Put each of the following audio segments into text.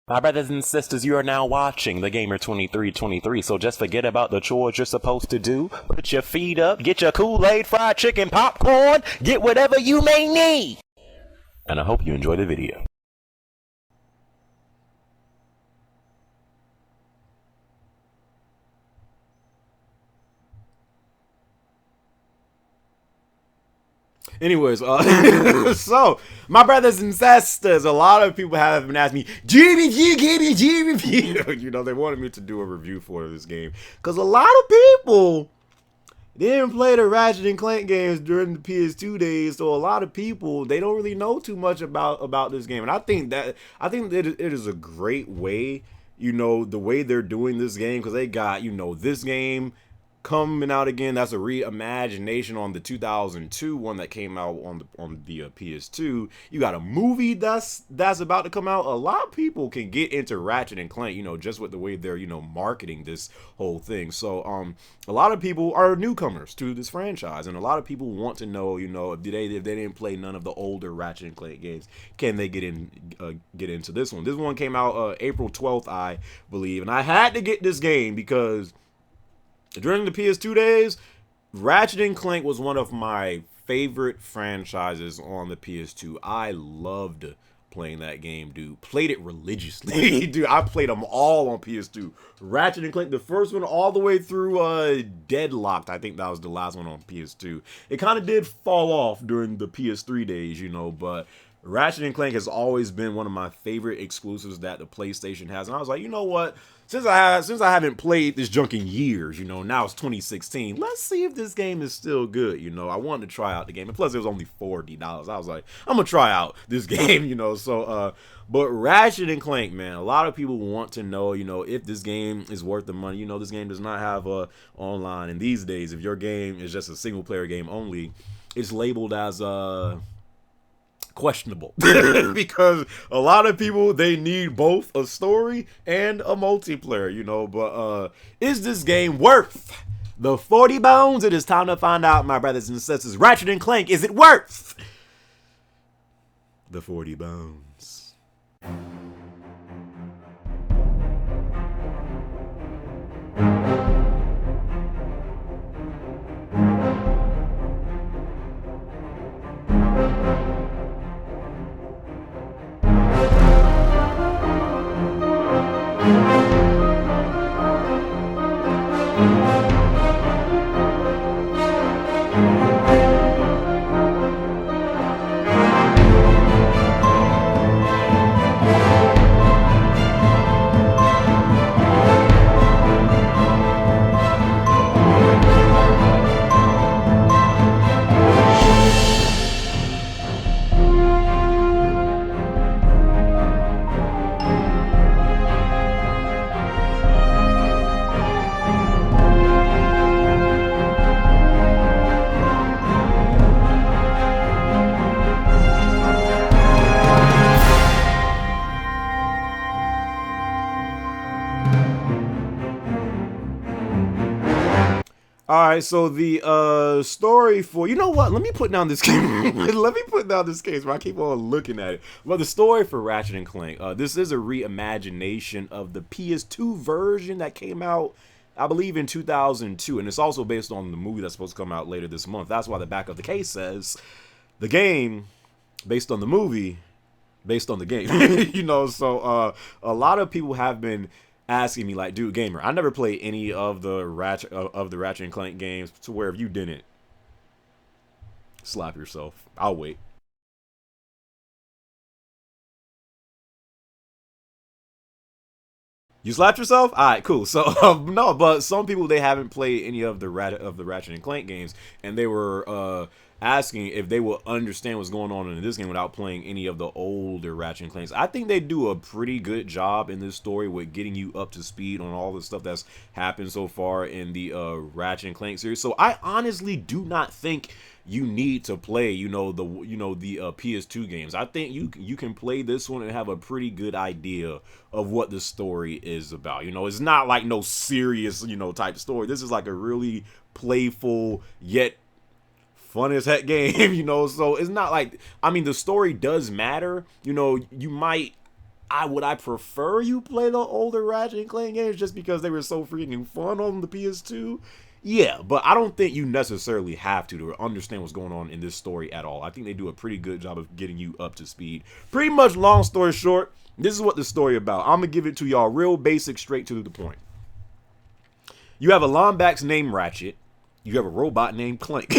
My brothers and sisters, you are now watching The Gamer 2323, so just forget about the chores you're supposed to do. Put your feet up, get your Kool-Aid, fried chicken, popcorn, get whatever you may need. And I hope you enjoy the video. Anyways, so my brothers and sisters, a lot of people have been asking me, G review. You know, they wanted me to do a review for this game because a lot of people didn't play the Ratchet and Clank games during the PS2 days, so a lot of people they don't really know too much about this game, and I think that it is a great way, you know, the way they're doing this game because they got this game coming out again. That's a reimagination on the 2002 one that came out on the PS2. You got a movie that's about to come out. A lot of people can get into Ratchet and Clank, just with the way they're marketing this whole thing. So a lot of people are newcomers to this franchise, and a lot of people want to know, if they didn't play none of the older Ratchet and Clank games, can they get into this one? This one came out April 12th, I believe, and I had to get this game because during the PS2 days, Ratchet and Clank was one of my favorite franchises on the PS2. I loved playing that game, dude. Played it religiously. Dude, I played them all on PS2. Ratchet and Clank, the first one all the way through Deadlocked. I think that was the last one on PS2. It kind of did fall off during the PS3 days, but Ratchet and Clank has always been one of my favorite exclusives that the PlayStation has. And I was like, you know what? Since I haven't played this junk in years, now it's 2016. Let's see if this game is still good. I wanted to try out the game, and plus it was only $40. I was like, I'm gonna try out this game. So but Ratchet and Clank, man, a lot of people want to know, if this game is worth the money. This game does not have online, and these days, if your game is just a single player game only, it's labeled as questionable because a lot of people, they need both a story and a multiplayer, but is this game worth the 40 bones? It is time to find out, my brothers and sisters. Ratchet and Clank, is it worth the 40 bones? Alright, so the story for, what? Let me put down this case. Let me put down this case where I keep on looking at it. Well, the story for Ratchet and Clank, this is a reimagination of the PS2 version that came out, I believe, in 2002, and it's also based on the movie that's supposed to come out later this month. That's why the back of the case says the game based on the movie based on the game. So a lot of people have been asking me, like, dude, gamer, I never played any of the Ratchet and Clank games, to where if you didn't, slap yourself. I'll wait. You slapped yourself? All right, cool. So no, but some people, they haven't played any of the Ratchet and Clank games, and they were asking if they will understand what's going on in this game without playing any of the older Ratchet and Clanks. I think they do a pretty good job in this story with getting you up to speed on all the stuff that's happened so far in the Ratchet and Clank series. So I honestly do not think you need to play, the PS2 games. I think you can play this one and have a pretty good idea of what the story is about. It's not like no serious, type story. This is like a really playful yet fun as heck game, so it's not like, I mean, the story does matter. You might would I prefer you play the older Ratchet and Clank games just because they were so freaking fun on the PS2? Yeah, but I don't think you necessarily have to understand what's going on in this story at all. I think they do a pretty good job of getting you up to speed. Pretty much, long story short, this is what the story about. I'm going to give it to y'all real basic, straight to the point. You have a Lombax named Ratchet. You have a robot named Clank.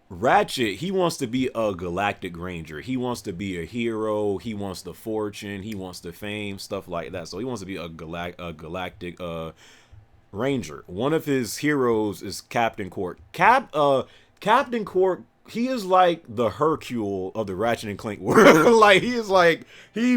Ratchet, he wants to be a galactic ranger. He wants to be a hero. He wants the fortune. He wants the fame, stuff like that. So he wants to be a galactic ranger. One of his heroes is Captain Cork. Captain Cork, he is like the Hercule of the Ratchet and Clank world. Like,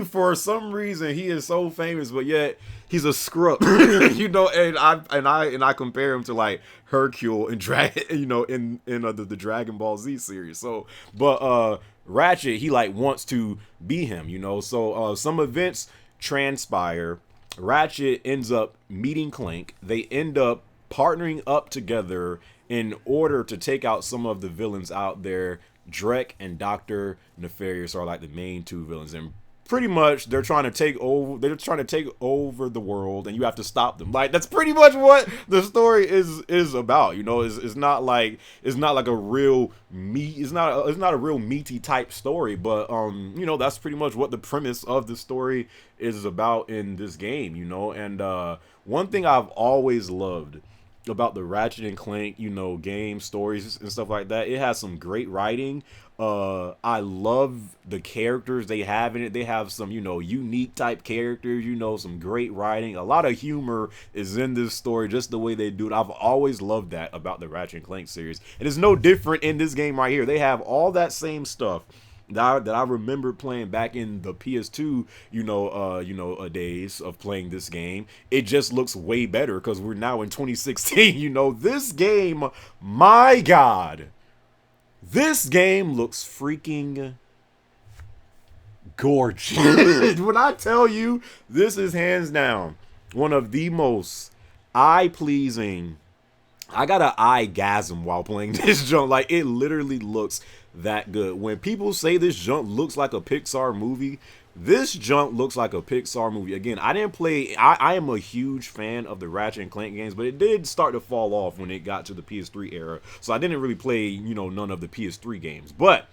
for some reason, he is so famous, but yet he's a scrub. You know, and I compare him to like Hercule and in the Dragon Ball Z series. So, but Ratchet, he like wants to be him, you know. So some events transpire. Ratchet ends up meeting Clank. They end up partnering up together in order to take out some of the villains out there. Drek and Dr. Nefarious are like the main two villains, and pretty much they're trying to take over the world, and you have to stop them. Like, that's pretty much what the story is about, you know. It's not like a real it's not a real meaty type story, but you know, that's pretty much what the premise of the story is about in this game, you know. And one thing I've always loved about the Ratchet and Clank, you know, game stories and stuff like that, it has some great writing. I love the characters they have in it. They have some, you know, unique type characters, you know, some great writing. A lot of humor is in this story, just the way they do it. I've always loved that about the Ratchet and Clank series. And it's no different in this game right here. They have all that same stuff that I remember playing back in the PS2, days of playing this game. It just looks way better because we're now in 2016. You know, this game, my God, this game looks freaking gorgeous. When I tell you, this is hands down one of the most eye-pleasing. I got an eye-gasm while playing this junk. Like, it literally looks that good. When people say this junk looks like a Pixar movie, this junk looks like a Pixar movie. Again, I didn't play. I am a huge fan of the Ratchet and Clank games, but it did start to fall off when it got to the PS3 era. So I didn't really play, you know, none of the PS3 games. But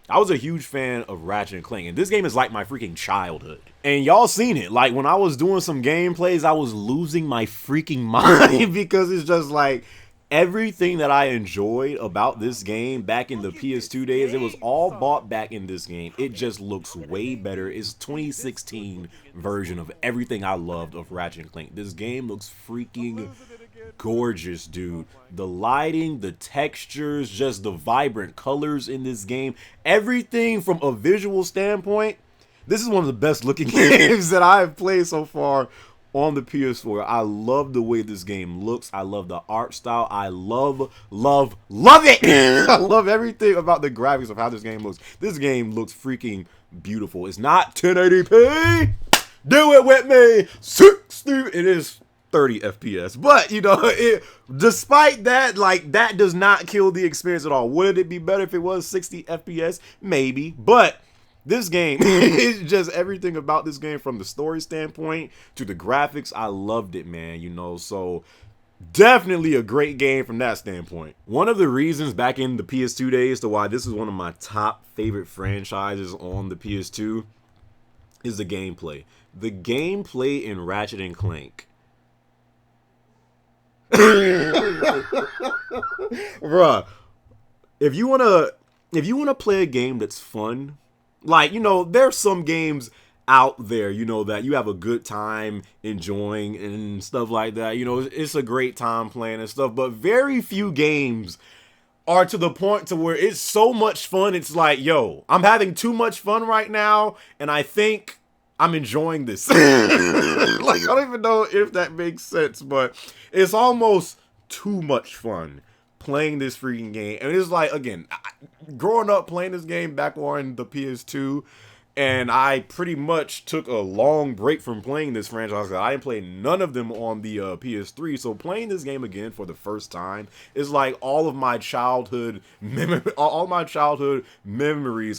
I was a huge fan of Ratchet and Clank, and this game is like my freaking childhood. And y'all seen it. Like, when I was doing some gameplays, I was losing my freaking mind because it's just like, everything that I enjoyed about this game back in the PS2 days, it was all bought back in this game. It just looks way better. It's 2016 version of everything I loved of Ratchet and Clank. This game looks freaking gorgeous, dude. The lighting, the textures, just the vibrant colors in this game, everything from a visual standpoint. This is one of the best looking games that I have played so far on the PS4. I love the way this game looks. I love the art style. I love it. I love everything about the graphics of how this game looks. This game looks freaking beautiful. It's not 1080p. Do it with me. 60. It is 30 FPS. But, you know, despite that, like, that does not kill the experience at all. Would it be better if it was 60 FPS? Maybe. But this game is just everything about this game, from the story standpoint to the graphics. I loved it, man, you know. So definitely a great game from that standpoint. One of the reasons back in the PS2 days to why this is one of my top favorite franchises on the PS2 is the gameplay. The gameplay in Ratchet and Clank. Bruh, if you wanna play a game that's fun, like, you know, there's some games out there, you know, that you have a good time enjoying and stuff like that. You know, it's a great time playing and stuff, but very few games are to the point to where it's so much fun. It's like, yo, I'm having too much fun right now, and I think I'm enjoying this. Like, I don't even know if that makes sense, but it's almost too much fun playing this freaking game. And it's like, again, growing up playing this game back on the PS2, and I pretty much took a long break from playing this franchise. I didn't play none of them on the PS3, so playing this game again for the first time is like all of my childhood memories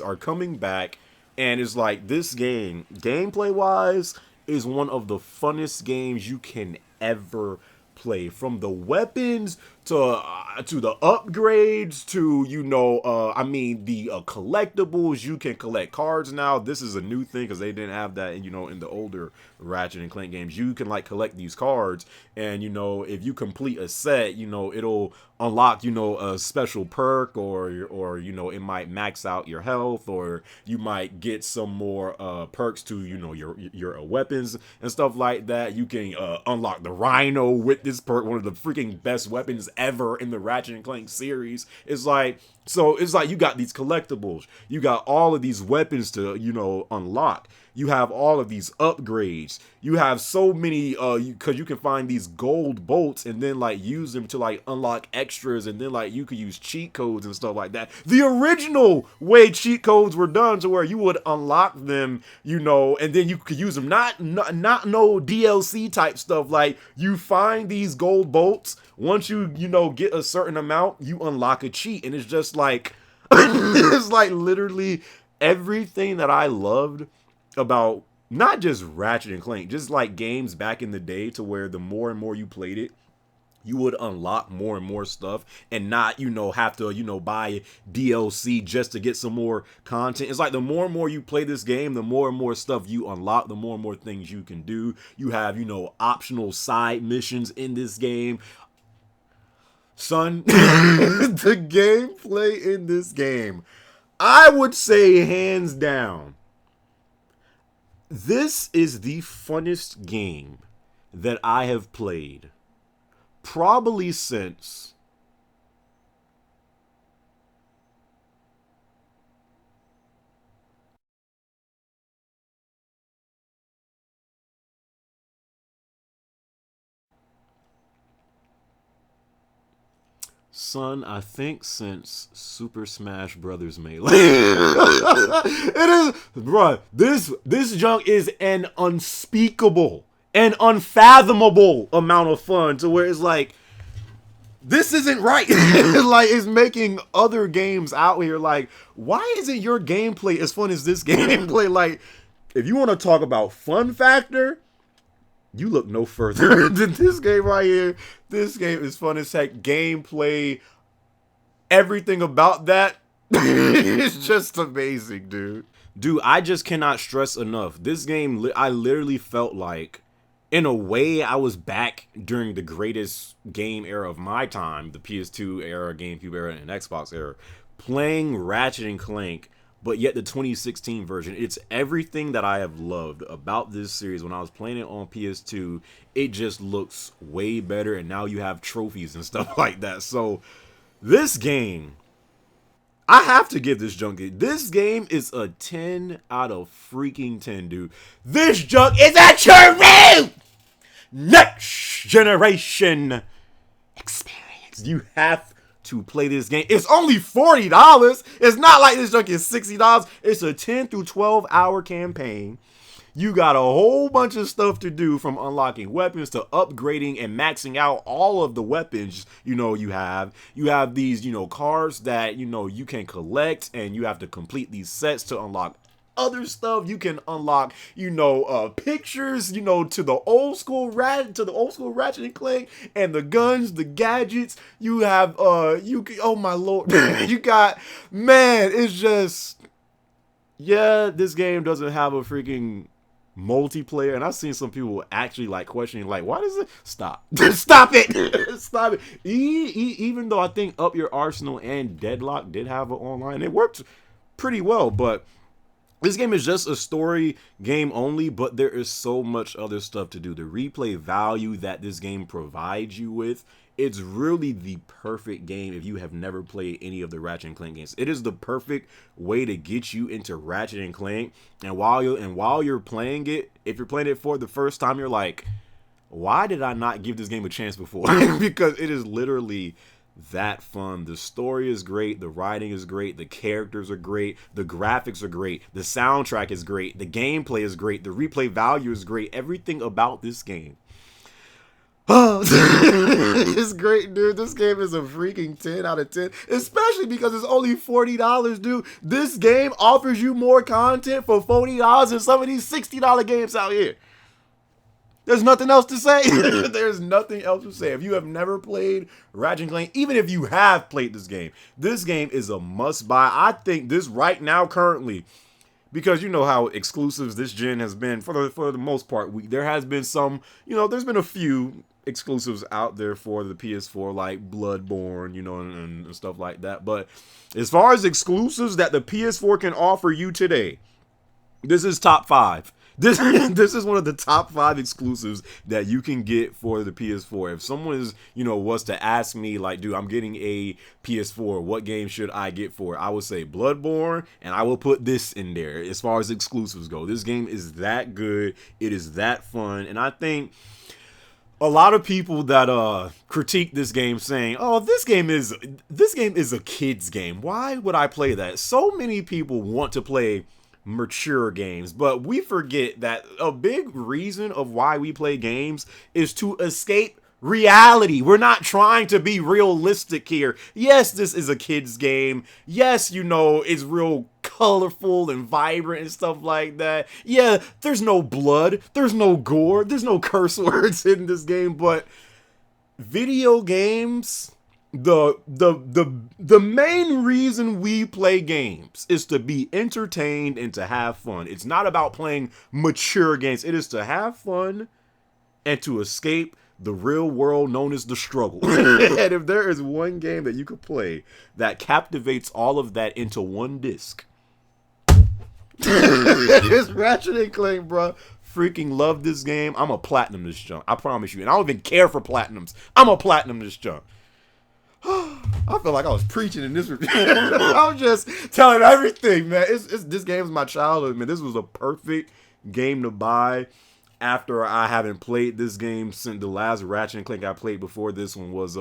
are coming back And it's like this game, gameplay wise, is one of the funnest games you can ever play. From the weapons to the upgrades to the collectibles. You can collect cards now. This is a new thing because they didn't have that in the older Ratchet and Clank games. You can like collect these cards, and if you complete a set, it'll unlock a special perk, or it might max out your health, or you might get some more perks to your weapons and stuff like that. You can unlock the Rhino with this perk, one of the freaking best weapons ever in the Ratchet and Clank series. It's like you got these collectibles, you got all of these weapons to unlock. You have all of these upgrades. You have so many because you can find these gold bolts and then like use them to like unlock extras, and then like you could use cheat codes and stuff like that. The original way cheat codes were done, to where you would unlock them, and then you could use them. Not no DLC type stuff. Like, you find these gold bolts. Once you get a certain amount, you unlock a cheat, and it's just like it's like literally everything that I loved about not just Ratchet and Clank, just like games back in the day, to where the more and more you played it, you would unlock more and more stuff, and not have to buy DLC just to get some more content. It's like the more and more you play this game, the more and more stuff you unlock, the more and more things you can do. You have optional side missions in this game. Son, the gameplay in this game, I would say hands down, this is the funnest game that I have played probably since I think since Super Smash Brothers Melee. It is, bruh. This junk is an unspeakable and unfathomable amount of fun, to where it's like, this isn't right. Like, it's making other games out here like, why isn't your gameplay as fun as this gameplay? Like, if you want to talk about fun factor, you look no further than this game right here. This game is fun as heck. Gameplay, everything about that is just amazing, dude. Dude, I just cannot stress enough. This game, I literally felt like, in a way, I was back during the greatest game era of my time, the PS2 era, GameCube era, and Xbox era, playing Ratchet and Clank. But yet the 2016 version, it's everything that I have loved about this series. When I was playing it on PS2, it just looks way better, and now you have trophies and stuff like that. So this game, I have to give this junk. This game is a 10 out of freaking 10, dude. This junk is a true next generation experience. You have to play this game. It's only $40. It's not like this junk is $60. It's a 10 through 12 hour campaign. You got a whole bunch of stuff to do, from unlocking weapons to upgrading and maxing out all of the weapons you have. You have these cards that you can collect, and you have to complete these sets to unlock other stuff. You can unlock pictures to the old school Ratchet and Clank, and the guns, the gadgets. You have oh my lord. You got, man, it's just, yeah, this game doesn't have a freaking multiplayer, and I've seen some people actually like questioning, like, why does it stop? Stop it. Stop it. Even though I think Up Your Arsenal and Deadlock did have an online, it worked pretty well, but this game is just a story game only, but there is so much other stuff to do. The replay value that this game provides you with, it's really the perfect game if you have never played any of the Ratchet and Clank games. It is the perfect way to get you into Ratchet and Clank. And while you're playing it, if you're playing it for the first time, you're like, why did I not give this game a chance before? Because it is literally that fun. The story is great, the writing is great, the characters are great, the graphics are great, the soundtrack is great, the gameplay is great, the replay value is great. Everything about this game, Oh, it's great, dude. This game is a freaking 10 out of 10, especially because it's only $40, dude. This game offers you more content for $40 than some of these $60 games out here. There's nothing else to say. There's nothing else to say. If you have never played Ratchet and Clank, even if you have played this game is a must buy. I think this right now, currently, because you know how exclusives this gen has been for the most part. There has been some, there's been a few exclusives out there for the PS4, like Bloodborne, and stuff like that. But as far as exclusives that the PS4 can offer you today, this is top 5. This is one of the top 5 exclusives that you can get for the PS4. If someone was to ask me, like, dude, I'm getting a PS4, what game should I get for it? I would say Bloodborne, and I will put this in there as far as exclusives go. This game is that good. It is that fun. And I think a lot of people that critique this game saying, "Oh, this game is a kid's game. Why would I play that?" So many people want to play mature games, but we forget that a big reason of why we play games is to escape reality. We're not trying to be realistic here. Yes, this is a kid's game. Yes, it's real colorful and vibrant and stuff like that. Yeah, there's no blood, there's no gore, there's no curse words in this game, but video games, the main reason we play games is to be entertained and to have fun. It's not about playing mature games. It is to have fun and to escape the real world known as the struggle. And if there is one game that you could play that captivates all of that into one disc, it's Ratchet and Clank, bro. Freaking love this game. I'm a platinum this junk. I promise you. And I don't even care for platinums. I'm a platinum this junk. I feel like I was preaching in this review. I was just telling everything, man. This game is my childhood, man. This was a perfect game to buy after I haven't played this game since the last Ratchet and Clank I played before this one was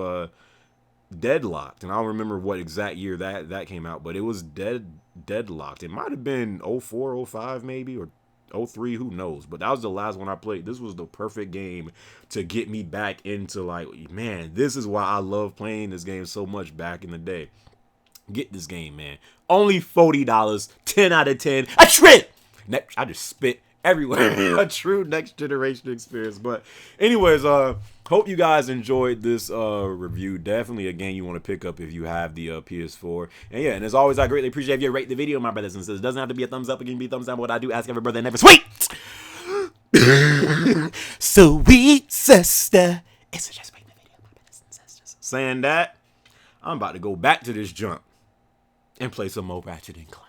Deadlocked. And I don't remember what exact year that came out, but it was Deadlocked. It might have been 04, 05 maybe, or 03, who knows, but that was the last one I played. This was the perfect game to get me back into, like, man, this is why I love playing this game so much back in the day. Get this game, man. Only $40, 10 out of 10. A trip! I just spit everywhere. A true next generation experience. But anyways, hope you guys enjoyed this review. Definitely a game you want to pick up if you have the PS4. And yeah, and as always, I greatly appreciate if you rate the video, my brothers and sisters. It doesn't have to be a thumbs up. It can be a thumbs down. But what I do ask every brother and every sweet sweet sister is to just rate the video, my brothers and sisters. Saying that, I'm about to go back to this jump and play some more Ratchet and Clank.